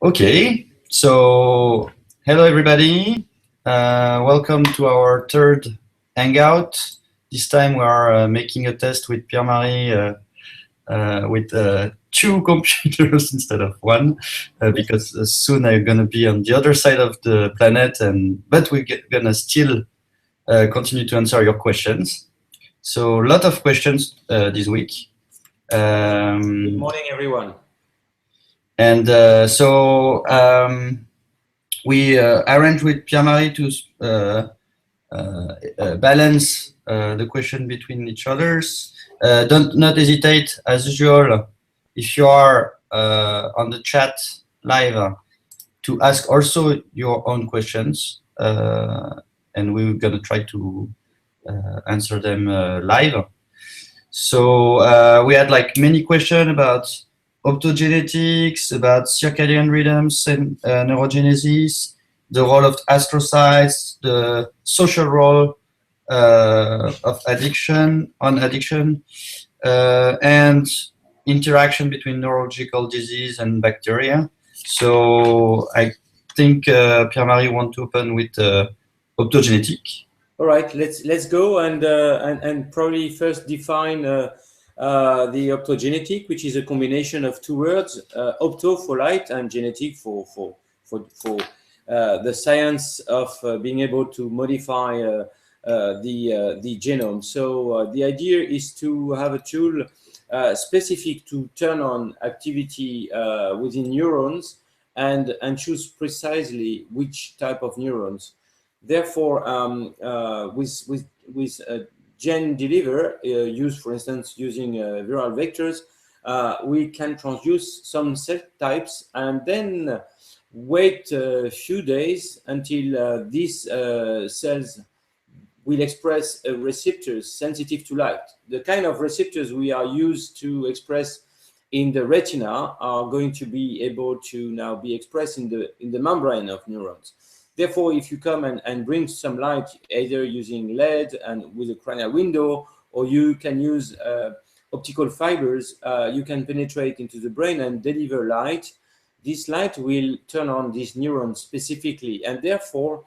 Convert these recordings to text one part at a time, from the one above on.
Okay, so hello everybody. Welcome to our third hangout. This time we are making a test with Pierre-Marie with two computers instead of one, because soon I'm gonna be on the other side of the planet, but we're gonna still continue to answer your questions. So a lot of questions this week. Good morning, everyone. And we arranged with Pierre-Marie to balance the question between each others. Not hesitate, as usual, if you are on the chat live, to ask also your own questions, and we're going to try to answer them live. So we had like many questions about optogenetics, about circadian rhythms and neurogenesis, the role of astrocytes, the social role of addiction, and interaction between neurological disease and bacteria. So I think Pierre-Marie want to open with optogenetic. All right, let's go and probably first define the optogenetic, which is a combination of two words: opto for light and genetic for the science of being able to modify the genome. So the idea is to have a tool specific to turn on activity within neurons and choose precisely which type of neurons. Therefore, with gene deliver used, for instance, using viral vectors, we can transduce some cell types and then wait a few days until these cells will express receptors sensitive to light. The kind of receptors we are used to express in the retina are going to be able to now be expressed in the membrane of neurons. Therefore, if you come and bring some light, either using LED and with a cranial window, or you can use optical fibers, you can penetrate into the brain and deliver light. This light will turn on these neurons specifically, and therefore,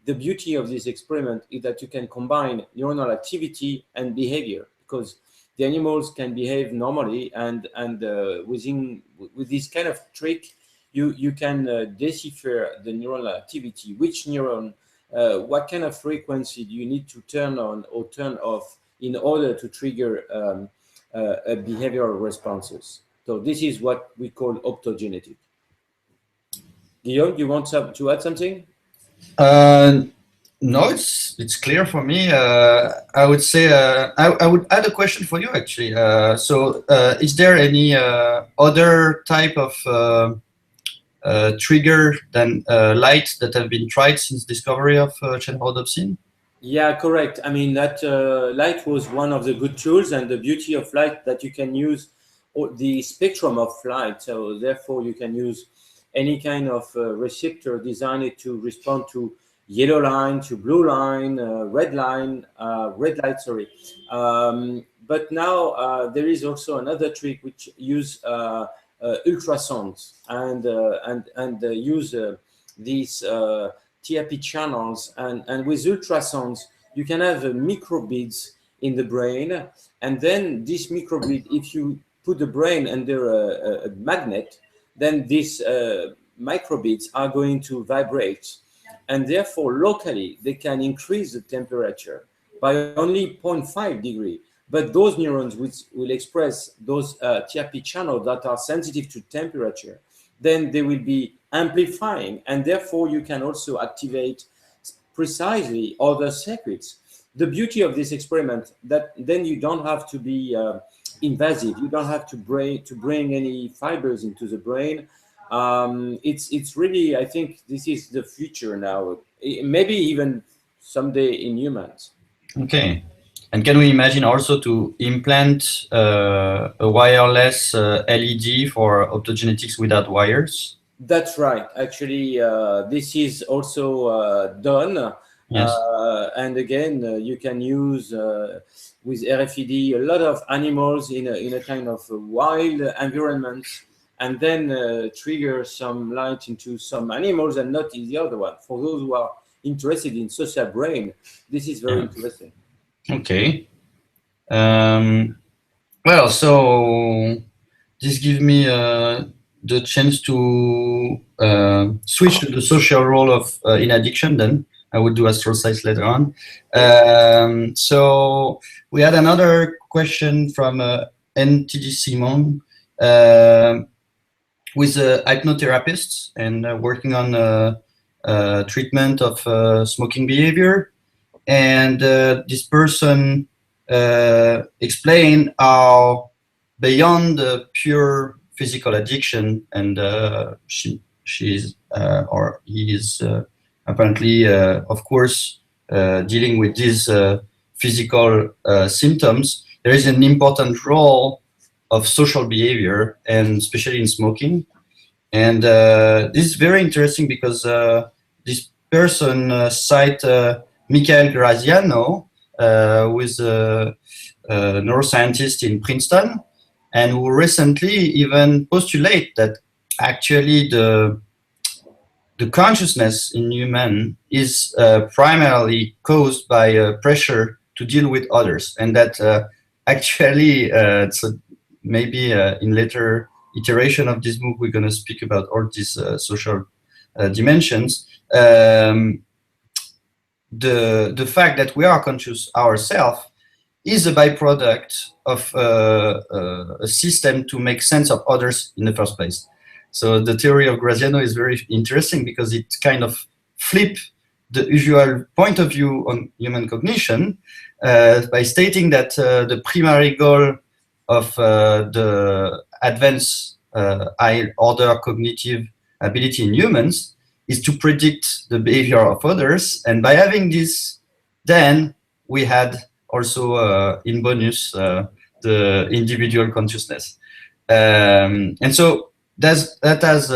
the beauty of this experiment is that you can combine neuronal activity and behavior, because the animals can behave normally, and with this kind of trick, you can decipher the neural activity, which neuron, what kind of frequency do you need to turn on or turn off in order to trigger a behavioral responses. So this is what we call optogenetic. Guillaume, do you want to add something? No, it's clear for me. I would say I would add a question for you actually. Is there any other type of trigger than light that have been tried since discovery of channelrhodopsin? Yeah, correct. I mean, that light was one of the good tools, and the beauty of light that you can use the spectrum of light. So therefore, you can use any kind of receptor designed to respond to yellow line, to blue line, red light. Sorry. But now there is also another trick which use ultrasounds and use these TRP channels, and with ultrasounds you can have microbeads in the brain, and then this microbead, if you put the brain under a magnet, then these microbeads are going to vibrate, and therefore locally they can increase the temperature by only 0.5 degree. But those neurons which will express those TRP channels that are sensitive to temperature, then they will be amplifying, and therefore you can also activate precisely other circuits. The beauty of this experiment that then you don't have to be invasive. You don't have to bring any fibers into the brain. It's really, I think this is the future now. Maybe even someday in humans. Okay. And can we imagine also to implant a wireless LED for optogenetics without wires? That's right. Actually, this is also done. Yes. And again, you can use with RFID a lot of animals in a kind of wild environment. and then trigger some light into some animals and not in the other one. For those who are interested in social brain, this is very interesting. Okay. Well, so this gives me the chance to switch to the social role of in addiction. Then I will do astrocytes later on. So we had another question from NTD Simon, with a hypnotherapist and working on treatment of smoking behavior. And this person explained how beyond the pure physical addiction, and she's or he is apparently, of course, dealing with these physical symptoms, there is an important role of social behavior, and especially in smoking. And this is very interesting because this person cite Michael Graziano, who is a neuroscientist in Princeton, and who recently even postulate that actually the consciousness in human is primarily caused by pressure to deal with others, and that actually so maybe in later iteration of this MOOC we're going to speak about all these social dimensions. The fact that we are conscious ourselves is a byproduct of a system to make sense of others in the first place. So the theory of Graziano is very interesting because it kind of flips the usual point of view on human cognition by stating that the primary goal of the advanced high order cognitive ability in humans is to predict the behavior of others. And by having this, then we had also in bonus the individual consciousness. And so that has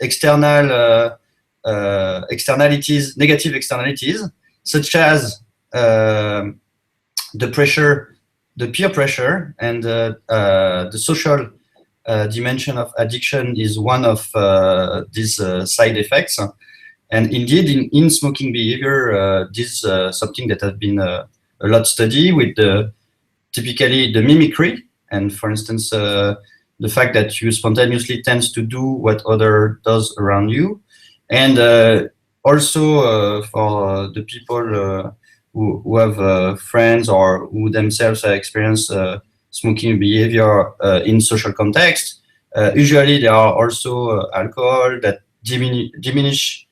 external externalities, negative externalities, such as the pressure, the peer pressure, and the social dimension of addiction is one of these side effects. And indeed, in smoking behavior, this is something that has been a lot studied with typically the mimicry. And for instance, the fact that you spontaneously tends to do what other does around you. And also for the people who have friends or who themselves experience smoking behavior in social context, usually there are also alcohol that diminish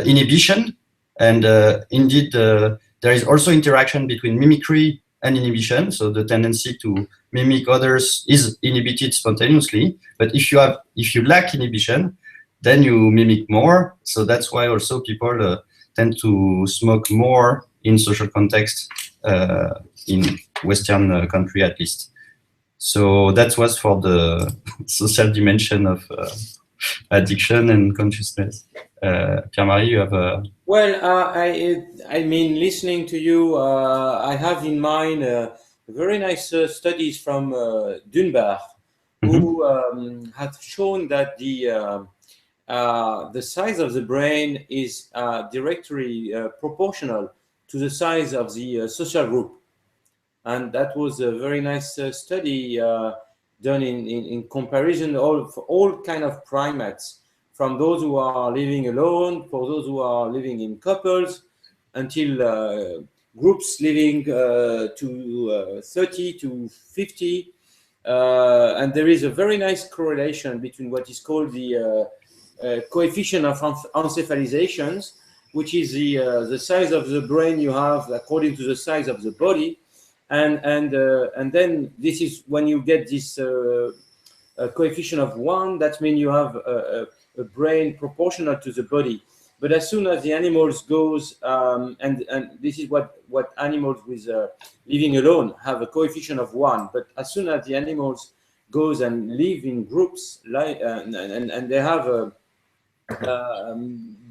inhibition. And indeed, there is also interaction between mimicry and inhibition. So the tendency to mimic others is inhibited spontaneously. But if you lack inhibition, then you mimic more. So that's why also people tend to smoke more in social context in Western country at least. So that was for the social dimension of addiction and consciousness. Pierre-Marie, you have a... Well, I mean, listening to you, I have in mind very nice studies from Dunbar, who have shown that the size of the brain is directly proportional to the size of the social group. And that was a very nice study done in comparison of all kind of primates, from those who are living alone, for those who are living in couples, until groups living to 30 to 50. And there is a very nice correlation between what is called the coefficient of encephalizations, which is the size of the brain you have according to the size of the body. And then this is when you get this coefficient of 1, that means you have a brain proportional to the body. But as soon as the animals goes, and this is what animals with living alone have a coefficient of 1. But as soon as the animals goes and live in groups, like and they have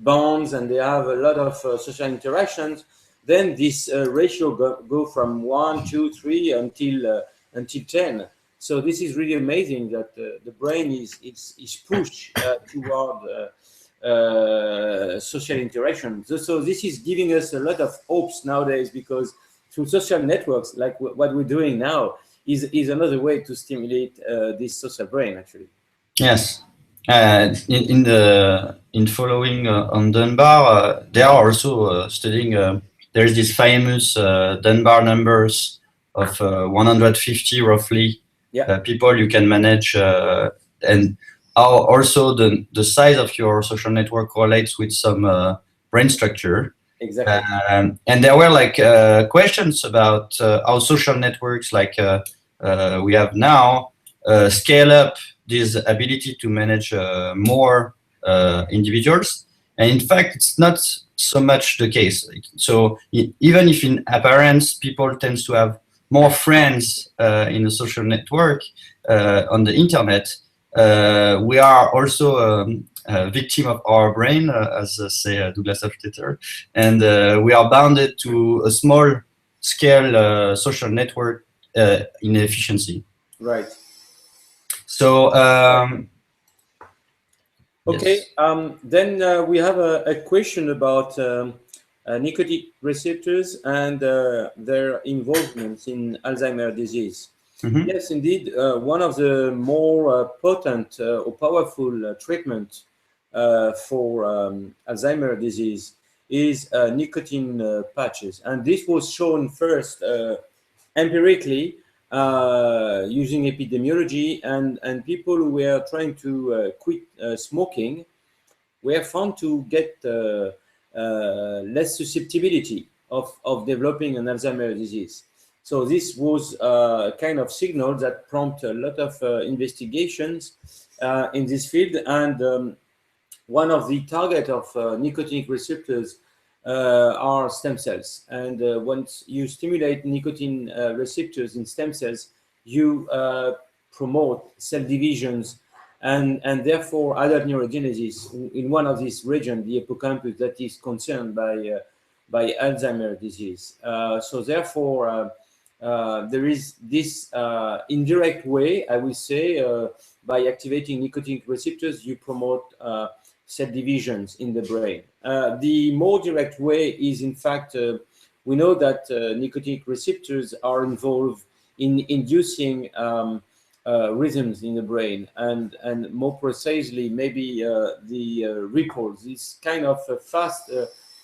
bonds and they have a lot of social interactions, then this ratio go from 1, 2, 3 until 10. So this is really amazing that the brain is pushed toward social interaction. So this is giving us a lot of hopes nowadays, because through social networks, like what we're doing now, is another way to stimulate this social brain, actually. Yes. In following on Dunbar, they are also studying. There's this famous Dunbar numbers of 150 roughly people you can manage, and how also the size of your social network correlates with some brain structure. Exactly. And there were like questions about how social networks like we have now scale up this ability to manage more individuals. And in fact, it's not so much the case. So even if in appearance people tend to have more friends in a social network on the internet, we are also a victim of our brain, as say Douglas Hofstetter, and we are bounded to a small scale social network in efficiency. Right. So okay, yes. then we have a question about nicotine receptors and their involvement in Alzheimer's disease. Mm-hmm. Yes, indeed, one of the more potent or powerful treatment for Alzheimer's disease is nicotine patches, and this was shown first empirically using epidemiology, and people who were trying to quit smoking were found to get less susceptibility of developing an Alzheimer's disease. So this was a kind of signal that prompted a lot of investigations in this field, and one of the target of nicotinic receptors are stem cells. And once you stimulate nicotine receptors in stem cells, you promote cell divisions and therefore other neurogenesis in one of these regions, the hippocampus, that is concerned by Alzheimer's disease. So therefore, there is this indirect way, I would say, by activating nicotinic receptors, you promote cell divisions in the brain. The more direct way is, in fact, we know that nicotinic receptors are involved in inducing rhythms in the brain, and more precisely, maybe the ripples, these kind of fast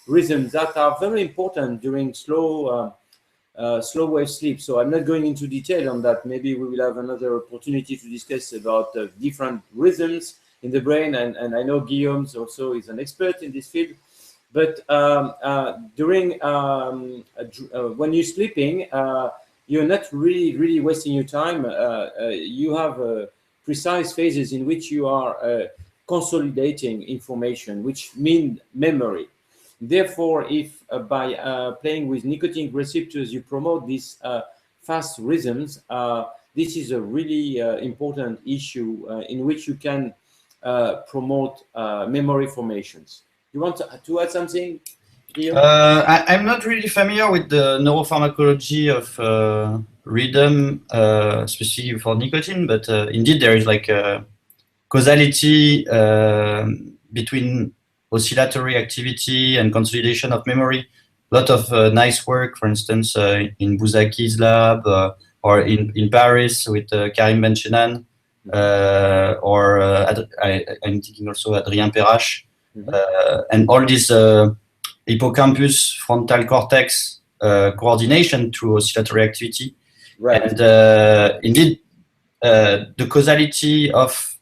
rhythms that are very important during slow wave sleep. So I'm not going into detail on that. Maybe we will have another opportunity to discuss about different rhythms in the brain, and I know Guillaume also is an expert in this field. But during when you're sleeping, you're not really wasting your time. You have precise phases in which you are consolidating information, which mean memory. Therefore, if by playing with nicotinic receptors, you promote these fast rhythms, this is a really important issue in which you can promote memory formations. You want to add something, Guillaume? I'm not really familiar with the neuropharmacology of rhythm, specifically for nicotine, but indeed there is like a causality between oscillatory activity and consolidation of memory. A lot of nice work, for instance, in Bouzaki's lab or in Paris with Karim Benchenan, or I'm thinking also Adrien Perrache, and all this hippocampus, frontal cortex coordination through oscillatory activity. Right. And indeed, the causality of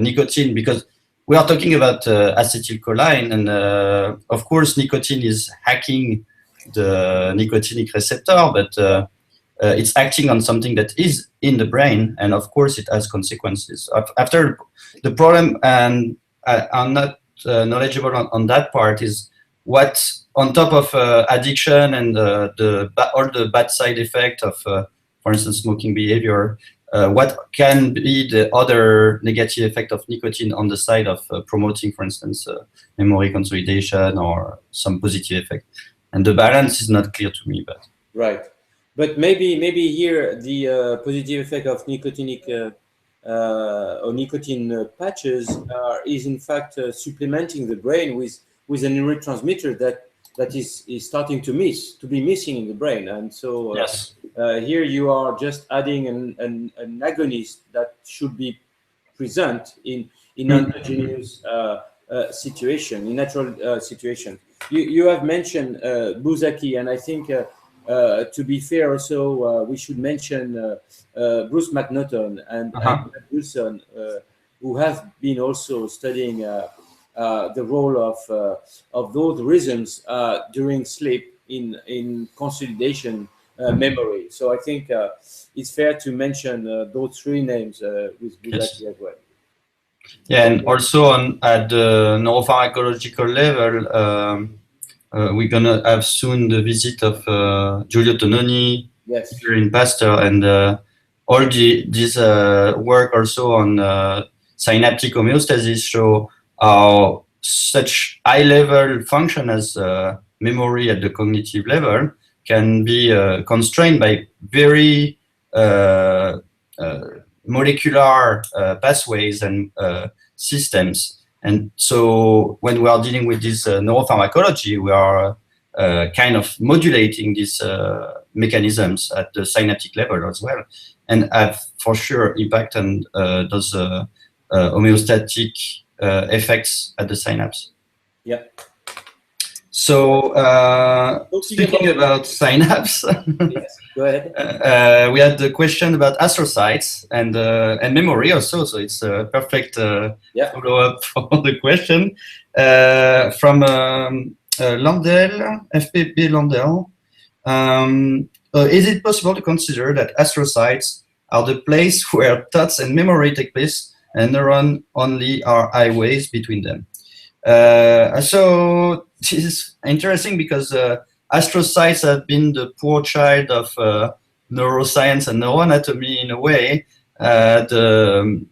nicotine, because we are talking about acetylcholine, and of course, nicotine is hacking the nicotinic receptor, but it's acting on something that is in the brain, and of course, it has consequences. After the problem, and I'm not knowledgeable on that part, is what on top of addiction and all the bad side effect of, for instance, smoking behavior. What can be the other negative effect of nicotine on the side of promoting, for instance, memory consolidation or some positive effect? And the balance is not clear to me. But right. But maybe here the positive effect of nicotinic or nicotine patches is in fact supplementing the brain with a neurotransmitter that is starting to be missing in the brain, and so Yes. here you are just adding an agonist that should be present in endogenous situation, in natural situation. You have mentioned Buzaki, and I think to be fair, also we should mention Bruce McNaughton and Matt Wilson, who have been also studying the role of those rhythms during sleep in consolidation memory. So I think it's fair to mention those three names with Yes. Buzaki as well. Yeah, and also at the neuropharmacological level, we're gonna have soon the visit of Giulio Tononi Yes. here in Pasteur, and all this work also on synaptic homeostasis show how such high-level function as memory at the cognitive level can be constrained by very molecular pathways and systems. And so when we are dealing with this neuropharmacology, we are kind of modulating these mechanisms at the synaptic level as well, and have for sure impact on those homeostatic effects at the synapse. Yeah. So speaking about synapse, yes, go ahead. we had the question about astrocytes and memory also. So it's a perfect follow-up for the question from Landel, FPB Landel. Is it possible to consider that astrocytes are the place where thoughts and memory take place, and neurons only are highways between them? So this is interesting because astrocytes have been the poor child of neuroscience and neuroanatomy in a way. The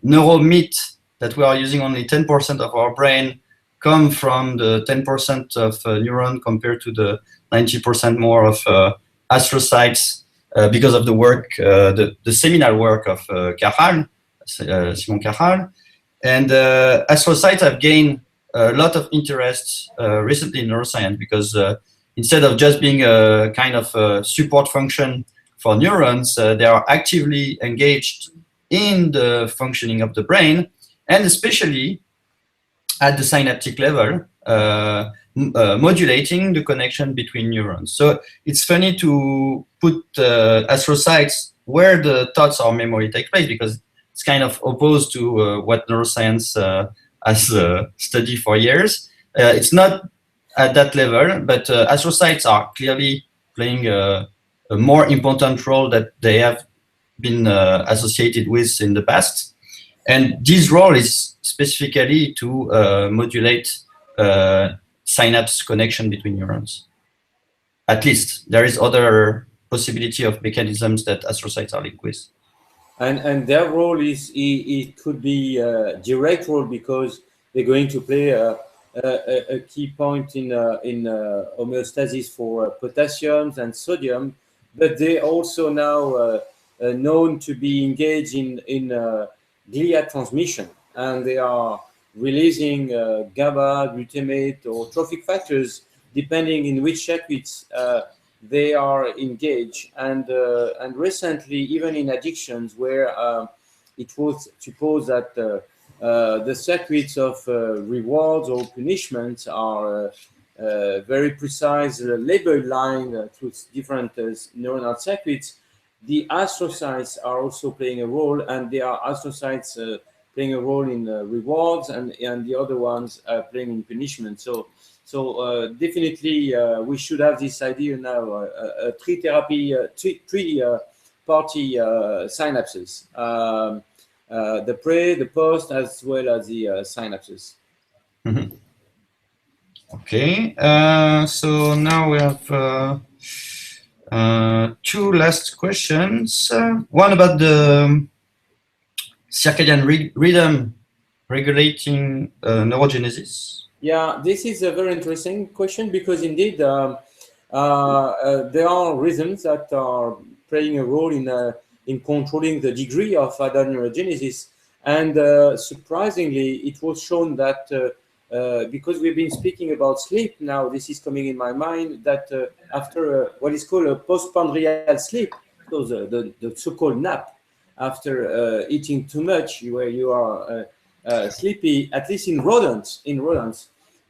neural myth that we are using only 10% of our brain come from the 10% of neuron compared to the 90% more of astrocytes because of the work, the seminal work of Simon Caral. And astrocytes have gained a lot of interest recently in neuroscience because instead of just being a kind of support function for neurons, they are actively engaged in the functioning of the brain, and especially at the synaptic level, modulating the connection between neurons. So it's funny to put astrocytes where the thoughts or memory take place, because it's kind of opposed to what neuroscience has studied for years. It's not at that level, but astrocytes are clearly playing a more important role that they have been associated with in the past. And this role is specifically to modulate synapse connection between neurons. At least there is other possibility of mechanisms that astrocytes are linked with. And their role is it could be a direct role because they're going to play a key point in homeostasis for potassiums and sodium, but they also now known to be engaged in glia transmission, and they are releasing GABA, glutamate, or trophic factors depending in which circuits they are engaged, and recently even in addictions where it was supposed that the circuits of rewards or punishments are very precise label line through different neuronal circuits. The astrocytes are also playing a role, and there are astrocytes playing a role in rewards, and the other ones are playing in punishment. So definitely we should have this idea now, three party synapses, the pre, the post, as well as the synapses. Mm-hmm. Okay, so now we have two last questions. One about the circadian rhythm regulating neurogenesis. Yeah, this is a very interesting question because indeed There are reasons that are playing a role in controlling the degree of adult neurogenesis. And surprisingly, it was shown that because we've been speaking about sleep now, this is coming in my mind, that after what is called a postprandial sleep, so the so-called nap, after eating too much, where you are sleepy, at least in rodents,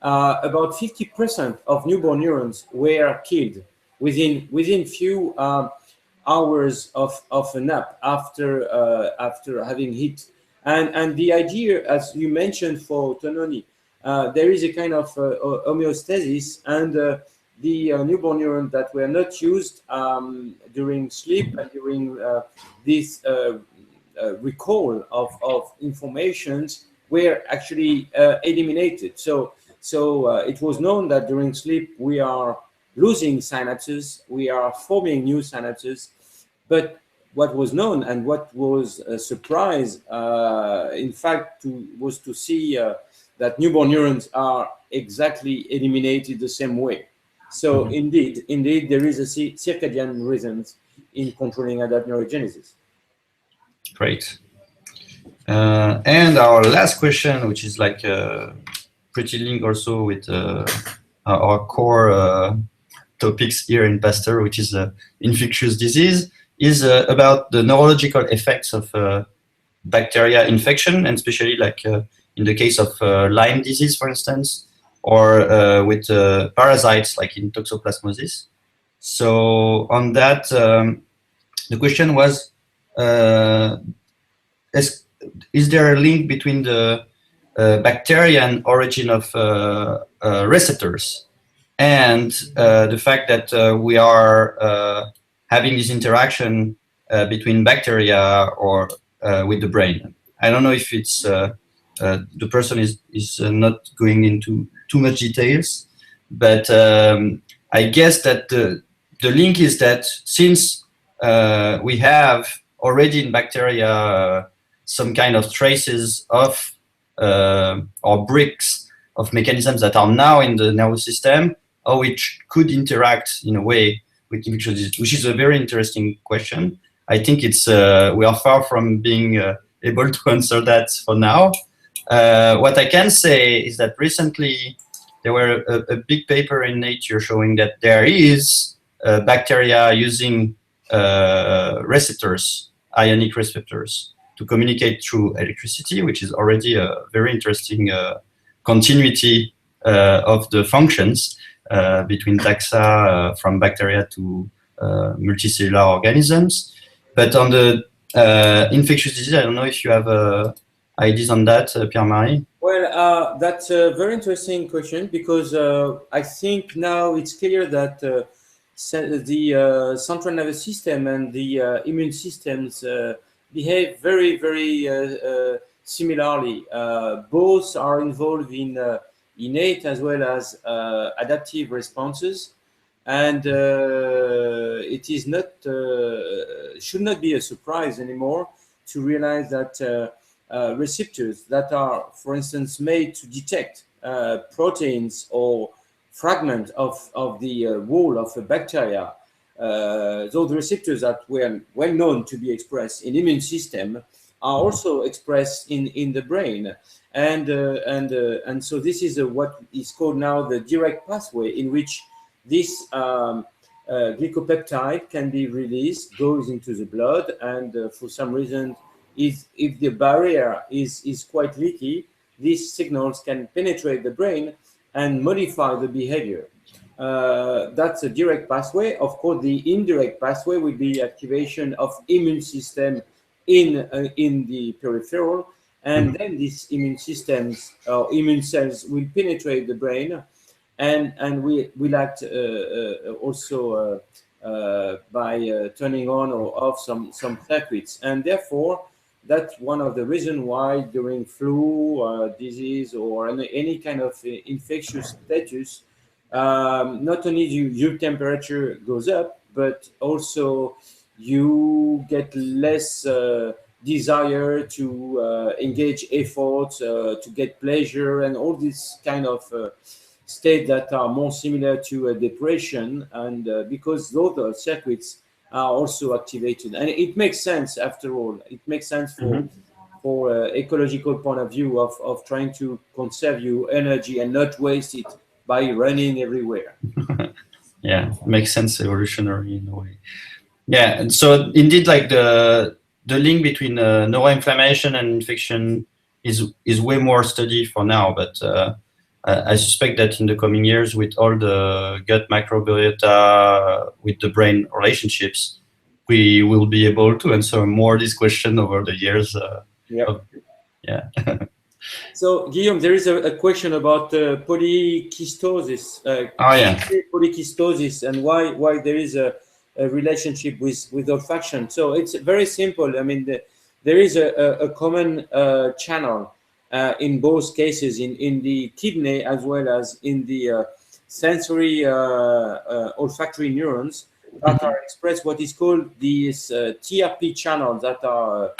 about 50% of newborn neurons were killed within few hours of a nap after having hit. And the idea, as you mentioned for Tononi, there is a kind of homeostasis, and the newborn neurons that were not used during sleep and during this recall of informations were actually eliminated. So it was known that during sleep we are losing synapses, we are forming new synapses. But what was known and what was a surprise, in fact, was to see that newborn neurons are exactly eliminated the same way. So indeed, there is a circadian rhythms in controlling adult neurogenesis. Great. And our last question, which is like pretty linked also with our core topics here in Pasteur, which is infectious disease, is about the neurological effects of bacteria infection, and especially like in the case of Lyme disease, for instance, or with parasites like in toxoplasmosis. So on that, the question was, is there a link between the bacterian origin of receptors and the fact that we are having this interaction between bacteria or with the brain? I don't know if it's the person is not going into too much details, but I guess that the link is that since we have already in bacteria some kind of traces of or bricks of mechanisms that are now in the nervous system, or which could interact in a way with infectious disease, which is a very interesting question. I think it's we are far from being able to answer that for now. What I can say is that recently there were a big paper in Nature showing that there is bacteria using receptors, ionic receptors, to communicate through electricity, which is already a very interesting continuity of the functions between taxa from bacteria to multicellular organisms. But on the infectious disease, I don't know if you have ideas on that, Pierre-Marie? Well, that's a very interesting question, because I think now it's clear that the central nervous system and the immune systems behave very, very similarly. Both are involved in innate as well as adaptive responses, and it is not should not be a surprise anymore to realize that receptors that are, for instance, made to detect proteins or fragments of the wall of a bacteria, those receptors that were well known to be expressed in the immune system are also expressed in the brain. And so this is what is called now the direct pathway, in which this glycopeptide can be released, goes into the blood, and for some reason, if the barrier is quite leaky, these signals can penetrate the brain and modify the behavior. That's a direct pathway. Of course, the indirect pathway would be activation of immune system in the peripheral, and then these immune systems or immune cells will penetrate the brain, and will act also by turning on or off some circuits. And therefore, that's one of the reasons why during flu disease or any kind of infectious status, not only your temperature goes up, but also you get less desire to engage efforts, to get pleasure, and all this kind of states that are more similar to a depression, and because those circuits are also activated, and it makes sense after all. It makes sense for ecological point of view of trying to conserve your energy and not waste it by running everywhere. Yeah, makes sense evolutionary in a way. Yeah, and so indeed, like the link between neuroinflammation and infection is way more studied for now, but I suspect that in the coming years, with all the gut microbiota, with the brain relationships, we will be able to answer more this question over the years. Yeah. So, Guillaume, there is a question about polycystosis. Oh yeah. Polycystosis, and why there is a relationship with olfaction. So it's very simple. I mean, there is a common channel in both cases, in the kidney as well as in the sensory olfactory neurons that are express what is called these TRP channels that are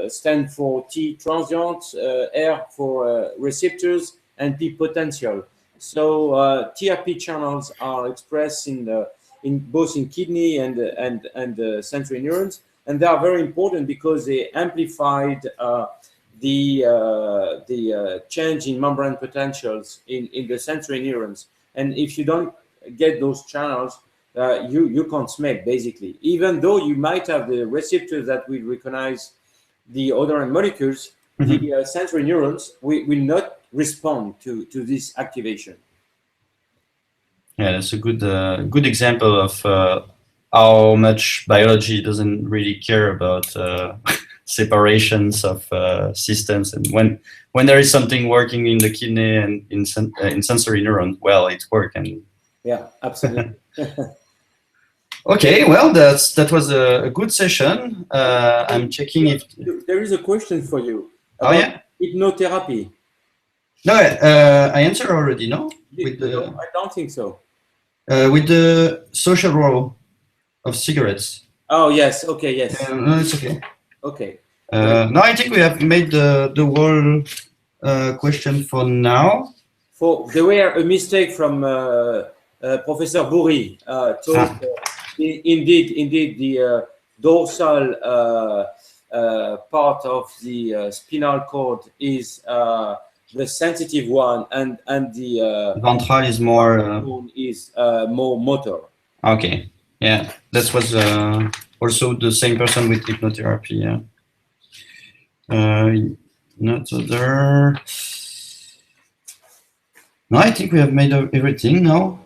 stand for T transient, R for receptors, and P potential. So TRP channels are expressed in both in kidney and sensory neurons, and they are very important because they amplified the change in membrane potentials in the sensory neurons. And if you don't get those channels, you can't smell, basically. Even though you might have the receptors that will recognize the odorant molecules, the sensory neurons will not respond to this activation. Yeah, that's a good example of how much biology doesn't really care about separations of systems, and when there is something working in the kidney and in sensory neurons, well, it's working. Yeah, absolutely. Okay, well, that was a good session. I'm checking if there is a question for you about hypnotherapy. No, I answered already. No, No, I don't think so. With the social role of cigarettes. Oh yes. Okay. Yes. No, it's okay. Okay. No, I think we have made the whole question for now. There were a mistake from Professor Bourri. Indeed, the dorsal part of the spinal cord is the sensitive one, and the ventral is more more motor. Okay, yeah, that was also the same person with hypnotherapy. Yeah. Not other. No, I think we have made everything now.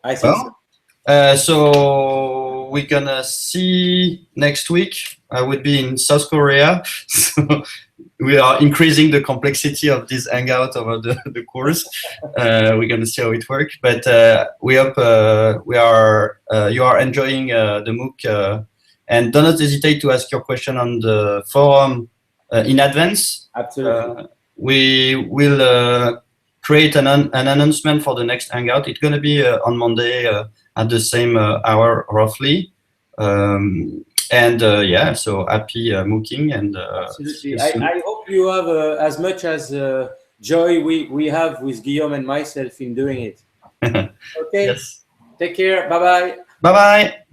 I think so. So we're gonna see next week. I would be in South Korea, so we are increasing the complexity of this hangout over the course. We're gonna see how it works, but we hope you are enjoying the MOOC, and do not hesitate to ask your question on the forum in advance. Absolutely. We will create an announcement for the next hangout. It's gonna be on Monday at the same hour roughly. And yeah, so happy mooking, and absolutely. I hope you have as much as joy we have with Guillaume and myself in doing it. Okay. Yes. Take care. Bye bye. Bye bye.